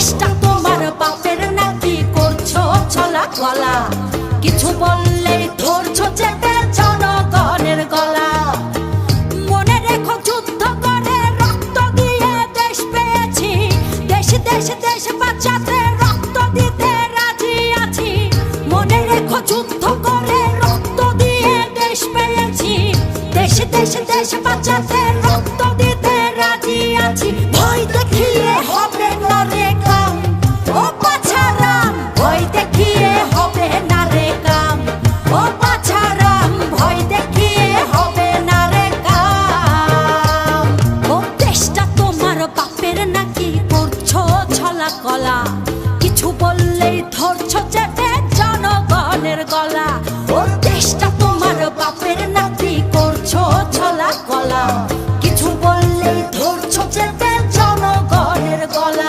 দেশটা তোমার বাপের নাকি করছো ছলা গলা, কিছু বললেই ধরছো চেপে জনগণের গলা। মনে রেখো যুদ্ধ করে রক্ত দিয়ে দেশ পেয়েছি, দেশ দেশ দেশ বাঁচাতে রক্ত দিতে রাজি আছি। মনে রেখো যুদ্ধ করে রক্ত দিয়ে দেশ পেয়েছি, দেশ দেশ দেশ বাঁচাতে রক্ত দিতে রাজি আছি। ভয় দেখিয়ে হবে না রে কাম, ও পাছারাম ভয় দেখিয়ে হবে না রে কাম, ও পাছারাম ভয় দেখিয়ে হবে না রে কাম। ও দেশটা তোমার বাপের নাকি করছো ছলা কলা।